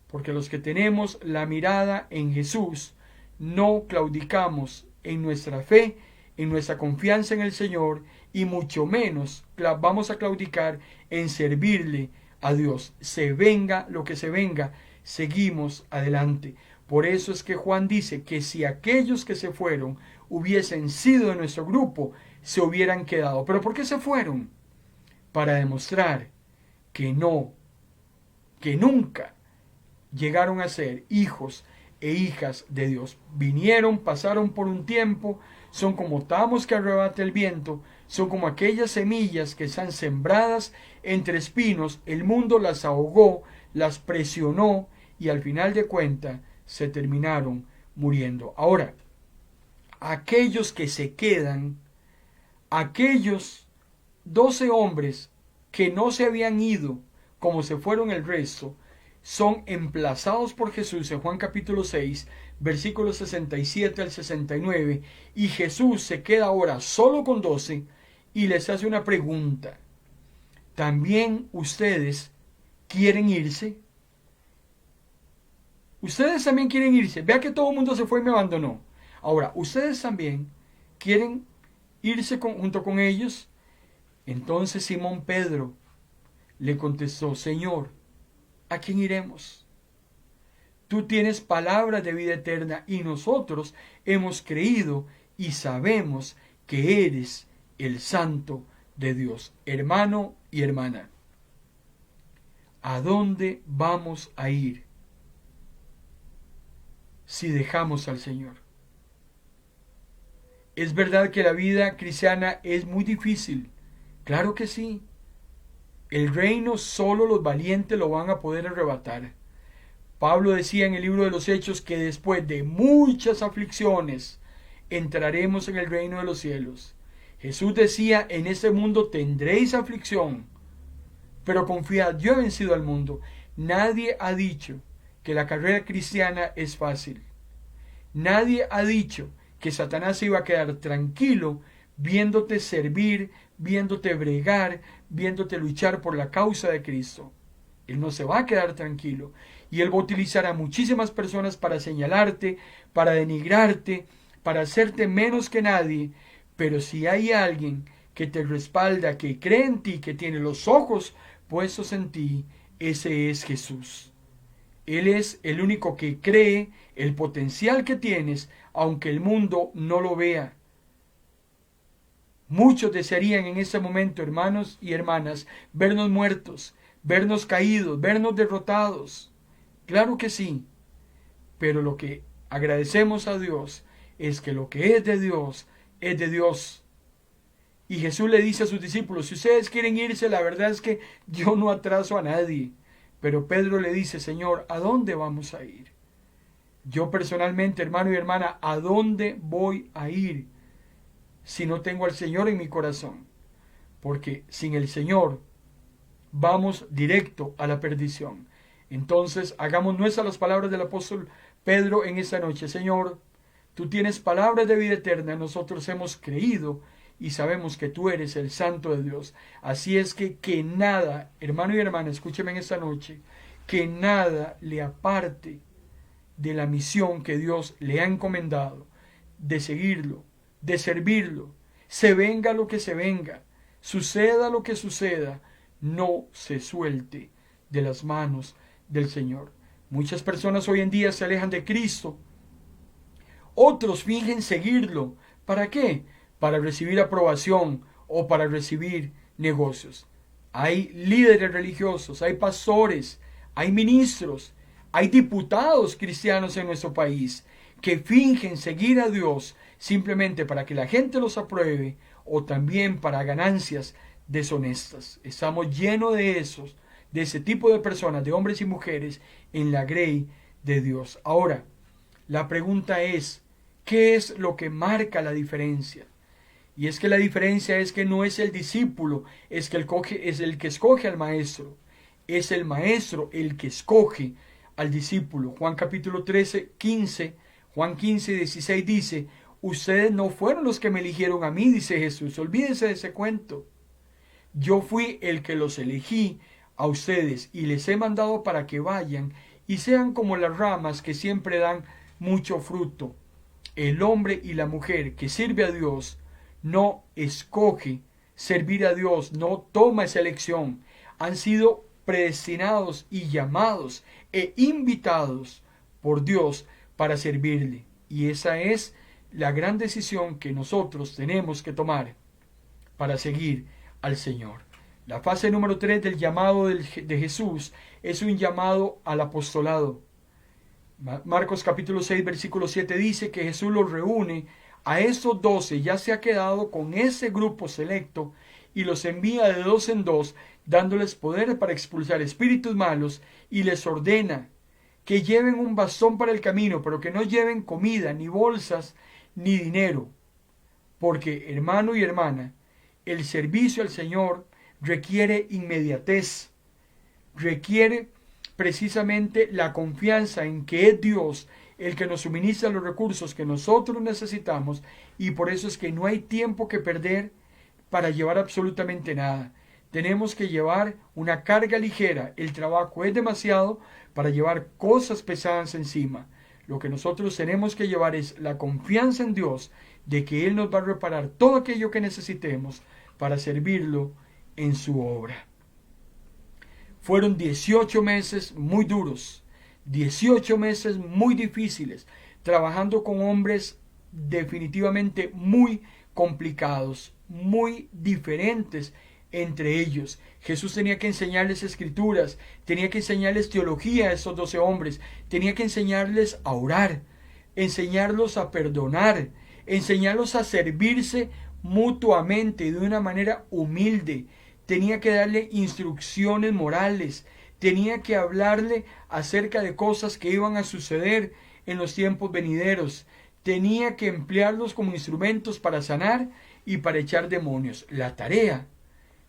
porque los que tenemos la mirada en Jesús no claudicamos en nuestra fe, en nuestra confianza en el Señor y mucho menos vamos a claudicar en servirle a Dios. Se venga lo que se venga, seguimos adelante. Por eso es que Juan dice que si aquellos que se fueron hubiesen sido de nuestro grupo, se hubieran quedado. ¿Pero por qué se fueron? Para demostrar que nunca llegaron a ser hijos e hijas de Dios. Vinieron, pasaron por un tiempo, son como tamos que arrebata el viento, son como aquellas semillas que están sembradas entre espinos, el mundo las ahogó, las presionó y al final de cuentas se terminaron muriendo. Ahora, aquellos que se quedan, aquellos 12 hombres que no se habían ido como se fueron el resto, son emplazados por Jesús en Juan capítulo 6, versículos 67 al 69, y Jesús se queda ahora solo con 12 y les hace una pregunta. ¿También ustedes quieren irse? Ustedes también quieren irse. Vea que todo el mundo se fue y me abandonó. Ahora, ¿ustedes también quieren irse junto con ellos? Entonces Simón Pedro le contestó, Señor, ¿a quién iremos? Tú tienes palabras de vida eterna y nosotros hemos creído y sabemos que eres el Santo de Dios. Hermano y hermana, ¿a dónde vamos a ir si dejamos al Señor? Es verdad que la vida cristiana es muy difícil. Claro que sí. El reino solo los valientes lo van a poder arrebatar. Pablo decía en el libro de los Hechos que después de muchas aflicciones entraremos en el reino de los cielos. Jesús decía, en este mundo tendréis aflicción, pero confiad, yo he vencido al mundo. Nadie ha dicho que la carrera cristiana es fácil. Nadie ha dicho que Satanás se iba a quedar tranquilo viéndote servir, viéndote bregar, viéndote luchar por la causa de Cristo. Él no se va a quedar tranquilo. Y Él va a utilizar a muchísimas personas para señalarte, para denigrarte, para hacerte menos que nadie. Pero si hay alguien que te respalda, que cree en ti, que tiene los ojos puestos en ti, ese es Jesús. Él es el único que cree el potencial que tienes, aunque el mundo no lo vea. Muchos desearían en ese momento, hermanos y hermanas, vernos muertos, vernos caídos, vernos derrotados. Claro que sí, pero lo que agradecemos a Dios es que lo que es de Dios, es de Dios. Y Jesús le dice a sus discípulos, si ustedes quieren irse, la verdad es que yo no atraso a nadie. Pero Pedro le dice, Señor, ¿a dónde vamos a ir? Yo personalmente, hermano y hermana, ¿a dónde voy a ir si no tengo al Señor en mi corazón? Porque sin el Señor vamos directo a la perdición. Entonces, hagamos nuestras las palabras del apóstol Pedro en esta noche. Señor, tú tienes palabras de vida eterna, nosotros hemos creído y sabemos que tú eres el Santo de Dios. Así es que nada, hermano y hermana, escúcheme en esta noche, que nada le aparte de la misión que Dios le ha encomendado, de seguirlo, de servirlo, se venga lo que se venga, suceda lo que suceda, no se suelte de las manos del Señor. Muchas personas hoy en día se alejan de Cristo, otros fingen seguirlo. ¿Para qué? Para recibir aprobación o para recibir negocios. Hay líderes religiosos, hay pastores, hay ministros, hay diputados cristianos en nuestro país que fingen seguir a Dios simplemente para que la gente los apruebe o también para ganancias deshonestas. Estamos llenos de ese tipo de personas, de hombres y mujeres en la grey de Dios. Ahora, la pregunta es, ¿qué es lo que marca la diferencia? Y es que la diferencia es que no es el discípulo, es el que escoge al maestro. Es el maestro el que escoge al discípulo. Juan capítulo 13, 15, Juan 15, 16 dice, ustedes no fueron los que me eligieron a mí, dice Jesús. Olvídense de ese cuento. Yo fui el que los elegí a ustedes y les he mandado para que vayan y sean como las ramas que siempre dan mucho fruto. El hombre y la mujer que sirve a Dios no escoge servir a Dios, no toma esa elección. Han sido predestinados y llamados e invitados por Dios para servirle. Y esa es la gran decisión que nosotros tenemos que tomar para seguir al Señor. La fase número 3 del llamado de Jesús es un llamado al apostolado. Marcos capítulo 6 versículo 7 dice que Jesús los reúne a esos 12, ya se ha quedado con ese grupo selecto y los envía de 2 en 2, dándoles poder para expulsar espíritus malos, y les ordena que lleven un bastón para el camino, pero que no lleven comida, ni bolsas, ni dinero. Porque, hermano y hermana, el servicio al Señor requiere inmediatez, requiere precisamente la confianza en que es Dios el que nos suministra los recursos que nosotros necesitamos, y por eso es que no hay tiempo que perder para llevar absolutamente nada. Tenemos que llevar una carga ligera. El trabajo es demasiado para llevar cosas pesadas encima. Lo que nosotros tenemos que llevar es la confianza en Dios de que Él nos va a reparar todo aquello que necesitemos para servirlo en su obra. Fueron 18 meses muy duros, 18 meses muy difíciles, trabajando con hombres definitivamente muy complicados, muy diferentes entre ellos. Jesús tenía que enseñarles escrituras, tenía que enseñarles teología a esos 12 hombres, tenía que enseñarles a orar, enseñarlos a perdonar, enseñarlos a servirse mutuamente de una manera humilde. Tenía que darle instrucciones morales, tenía que hablarle acerca de cosas que iban a suceder en los tiempos venideros, tenía que emplearlos como instrumentos para sanar y para echar demonios. La tarea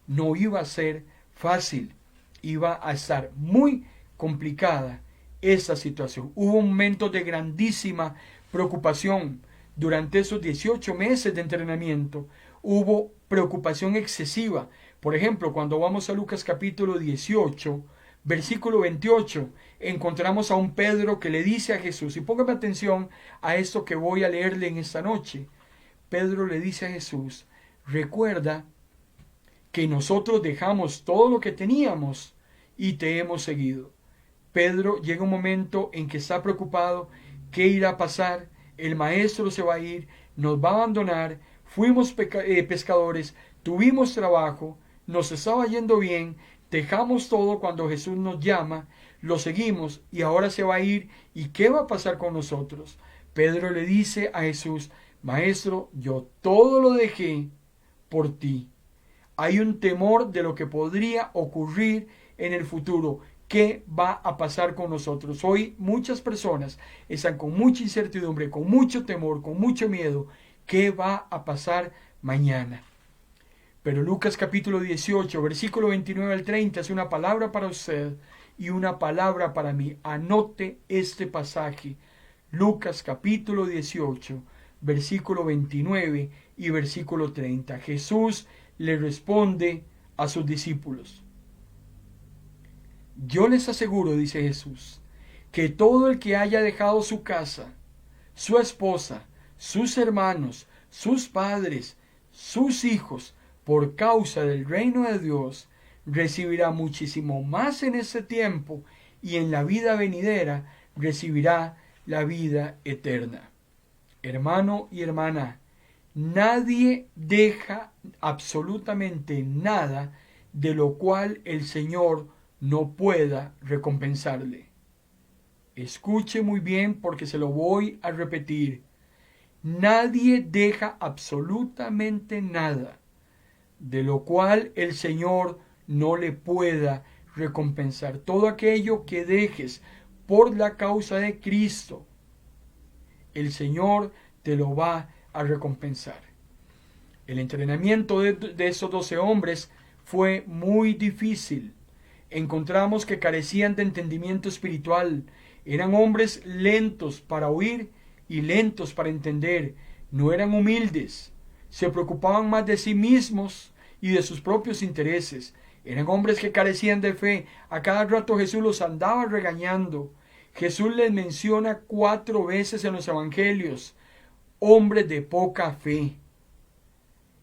no iba a ser fácil, iba a estar muy complicada esa situación. Hubo momentos de grandísima preocupación. Durante esos 18 meses de entrenamiento hubo preocupación excesiva. Por ejemplo, cuando vamos a Lucas capítulo 18, versículo 28, encontramos a un Pedro que le dice a Jesús, y póngame atención a esto que voy a leerle en esta noche. Pedro le dice a Jesús, recuerda que nosotros dejamos todo lo que teníamos y te hemos seguido. Pedro llega un momento en que está preocupado. ¿Qué irá a pasar? El maestro se va a ir, nos va a abandonar. Fuimos pescadores, tuvimos trabajo, nos estaba yendo bien, dejamos todo cuando Jesús nos llama, lo seguimos y ahora se va a ir. ¿Y qué va a pasar con nosotros? Pedro le dice a Jesús, Maestro, yo todo lo dejé por ti. Hay un temor de lo que podría ocurrir en el futuro. ¿Qué va a pasar con nosotros? Hoy muchas personas están con mucha incertidumbre, con mucho temor, con mucho miedo. ¿Qué va a pasar mañana? Pero Lucas capítulo 18, versículo 29 al 30 es una palabra para usted y una palabra para mí. Anote este pasaje. Lucas capítulo 18, versículo 29 y versículo 30. Jesús le responde a sus discípulos. Yo les aseguro, dice Jesús, que todo el que haya dejado su casa, su esposa, sus hermanos, sus padres, sus hijos, por causa del reino de Dios, recibirá muchísimo más en este tiempo y en la vida venidera recibirá la vida eterna. Hermano y hermana, nadie deja absolutamente nada de lo cual el Señor no pueda recompensarle. Escuche muy bien porque se lo voy a repetir. Nadie deja absolutamente nada de lo cual el Señor no le pueda recompensar. Todo aquello que dejes por la causa de Cristo, el Señor te lo va a recompensar. El entrenamiento de esos 12 hombres fue muy difícil. Encontramos que carecían de entendimiento espiritual. Eran hombres lentos para oír y lentos para entender. No eran humildes. Se preocupaban más de sí mismos y de sus propios intereses. Eran hombres que carecían de fe. A cada rato Jesús los andaba regañando. Jesús les menciona 4 veces en los evangelios. Hombres de poca fe.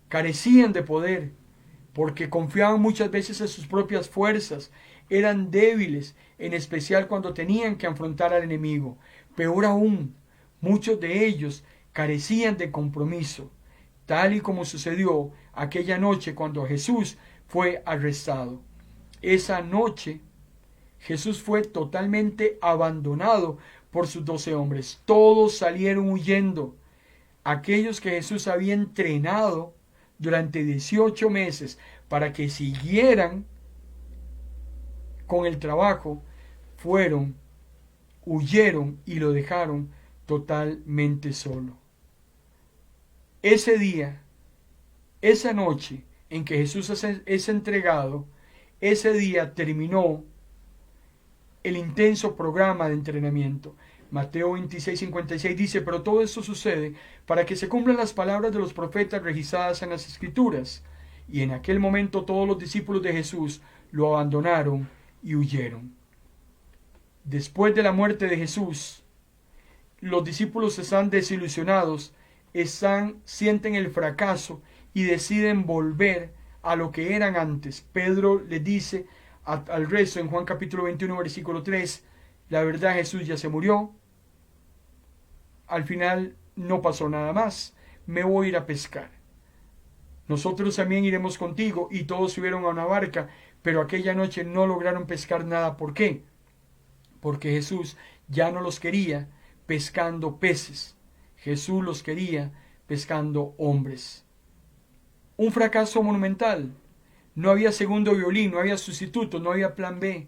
Carecían de poder porque confiaban muchas veces en sus propias fuerzas. Eran débiles, en especial cuando tenían que afrontar al enemigo. Peor aún, muchos de ellos carecían de compromiso, tal y como sucedió aquella noche cuando Jesús fue arrestado. Esa noche Jesús fue totalmente abandonado por sus 12 hombres. Todos salieron huyendo. Aquellos que Jesús había entrenado durante 18 meses para que siguieran con el trabajo, huyeron y lo dejaron totalmente solo. Ese día, esa noche en que Jesús es entregado, ese día terminó el intenso programa de entrenamiento. Mateo 26:56 dice, pero todo esto sucede para que se cumplan las palabras de los profetas registradas en las Escrituras. Y en aquel momento todos los discípulos de Jesús lo abandonaron y huyeron. Después de la muerte de Jesús, los discípulos están desilusionados, sienten el fracaso y deciden volver a lo que eran antes. Pedro le dice al resto en Juan capítulo 21 versículo 3, la verdad Jesús ya se murió, al final no pasó nada más, me voy a ir a pescar. Nosotros también iremos contigo. Y todos subieron a una barca, pero aquella noche no lograron pescar nada. ¿Por qué? Porque Jesús ya no los quería pescando peces. Jesús los quería pescando hombres. Un fracaso monumental. No había segundo violín, no había sustituto, no había plan B.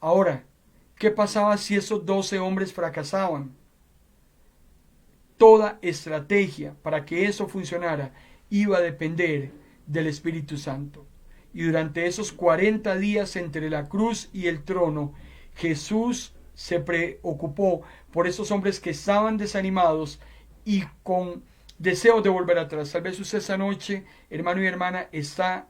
Ahora, ¿qué pasaba si esos 12 hombres fracasaban? Toda estrategia para que eso funcionara iba a depender del Espíritu Santo. Y durante esos 40 días entre la cruz y el trono, Jesús se preocupó por esos hombres que estaban desanimados y con deseos de volver atrás. Tal vez usted esa noche, hermano y hermana, está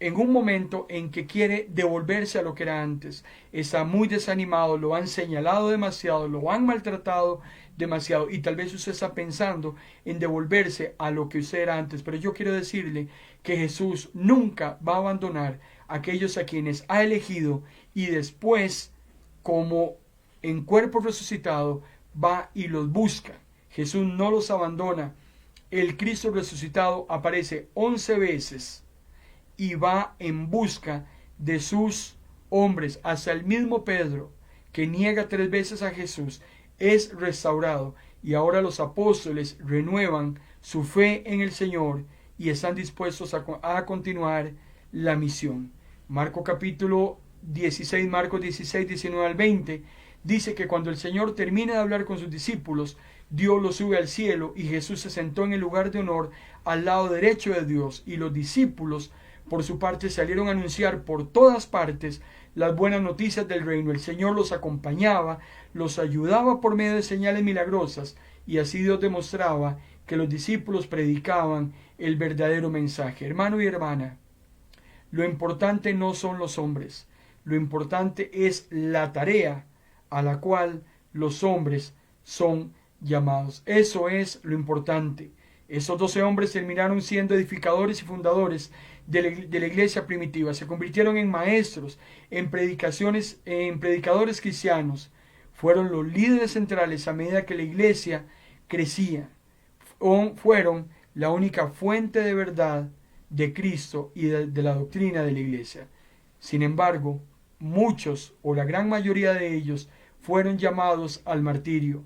en un momento en que quiere devolverse a lo que era antes. Está muy desanimado, lo han señalado demasiado, lo han maltratado demasiado y tal vez usted está pensando en devolverse a lo que usted era antes. Pero yo quiero decirle que Jesús nunca va a abandonar a aquellos a quienes ha elegido y después, como en cuerpo resucitado, va y los busca. Jesús no los abandona. El Cristo resucitado aparece 11 veces y va en busca de sus hombres. Hasta el mismo Pedro, que niega 3 veces a Jesús, es restaurado. Y ahora los apóstoles renuevan su fe en el Señor y están dispuestos a continuar la misión. Marcos 16, 19 al 20, dice que cuando el Señor termina de hablar con sus discípulos, Dios los sube al cielo y Jesús se sentó en el lugar de honor al lado derecho de Dios, y los discípulos por su parte salieron a anunciar por todas partes las buenas noticias del reino. El Señor los acompañaba, los ayudaba por medio de señales milagrosas, y así Dios demostraba que los discípulos predicaban el verdadero mensaje. Hermano y hermana, lo importante no son los hombres, lo importante es la tarea a la cual los hombres son llamados. Eso es lo importante. Esos 12 hombres terminaron siendo edificadores y fundadores de la iglesia primitiva. Se convirtieron en maestros, en predicadores cristianos. Fueron los líderes centrales a medida que la iglesia crecía. Fueron la única fuente de verdad de Cristo y de la doctrina de la iglesia. Sin embargo, muchos o la gran mayoría de ellos fueron llamados al martirio.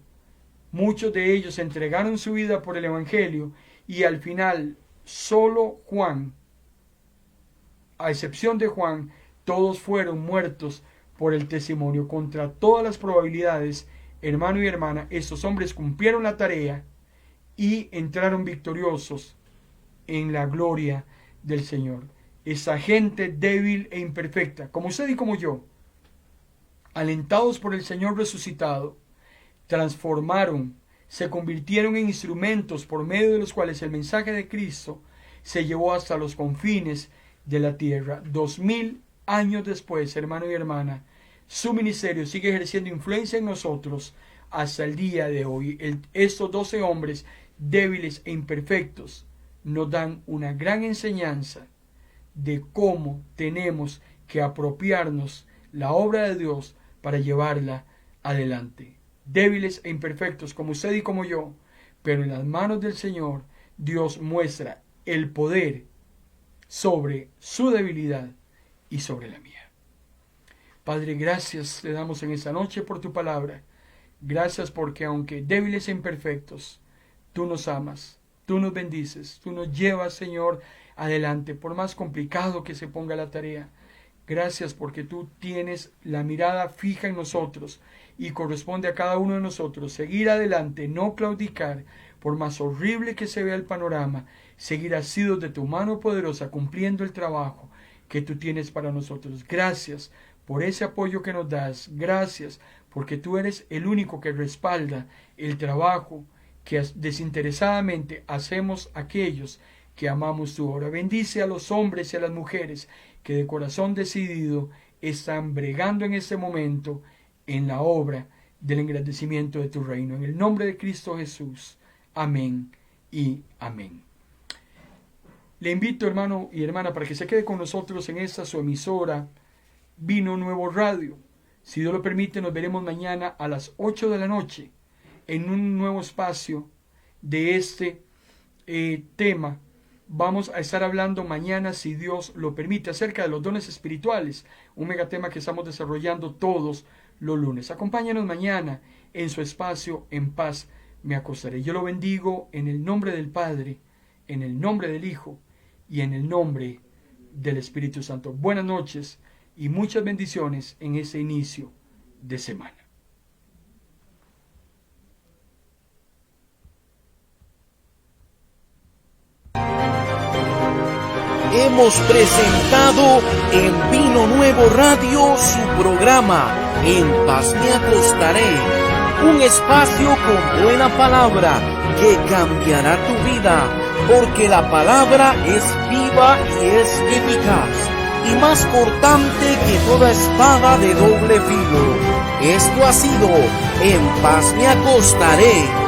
Muchos de ellos entregaron su vida por el Evangelio y al final solo Juan, a excepción de Juan, todos fueron muertos por el testimonio. Contra todas las probabilidades, hermano y hermana, estos hombres cumplieron la tarea y entraron victoriosos en la gloria del Señor. Esa gente débil e imperfecta, como usted y como yo, alentados por el Señor resucitado, transformaron, se convirtieron en instrumentos por medio de los cuales el mensaje de Cristo se llevó hasta los confines de la tierra. 2000 años después, hermano y hermana, su ministerio sigue ejerciendo influencia en nosotros hasta el día de hoy. Estos 12 hombres débiles e imperfectos nos dan una gran enseñanza de cómo tenemos que apropiarnos la obra de Dios para llevarla adelante. Débiles e imperfectos como usted y como yo, pero en las manos del Señor Dios muestra el poder sobre su debilidad y sobre la mía. Padre, gracias te damos en esta noche por tu palabra. Gracias porque aunque débiles e imperfectos, tú nos amas, tú nos bendices, tú nos llevas, Señor, adelante, por más complicado que se ponga la tarea. Gracias porque tú tienes la mirada fija en nosotros y corresponde a cada uno de nosotros seguir adelante, no claudicar, por más horrible que se vea el panorama, seguir asidos de tu mano poderosa cumpliendo el trabajo que tú tienes para nosotros. Gracias por ese apoyo que nos das. Gracias porque tú eres el único que respalda el trabajo que desinteresadamente hacemos aquellos que amamos tu obra. Bendice a los hombres y a las mujeres que de corazón decidido están bregando en este momento en la obra del engrandecimiento de tu reino. En el nombre de Cristo Jesús. Amén y amén. Le invito, hermano y hermana, para que se quede con nosotros en esta su emisora Vino Nuevo Radio. Si Dios lo permite, nos veremos mañana a las 8 de la noche en un nuevo espacio de este tema. Vamos a estar hablando mañana, si Dios lo permite, acerca de los dones espirituales, un megatema que estamos desarrollando todos los lunes. Acompáñanos mañana en su espacio En Paz Me Acostaré. Yo lo bendigo en el nombre del Padre, en el nombre del Hijo y en el nombre del Espíritu Santo. Buenas noches y muchas bendiciones en ese inicio de semana. Hemos presentado en Vino Nuevo Radio su programa En paz me acostaré. Un espacio con buena palabra que cambiará tu vida, porque la palabra es viva y es eficaz, y más cortante que toda espada de doble filo. Esto ha sido En paz me acostaré.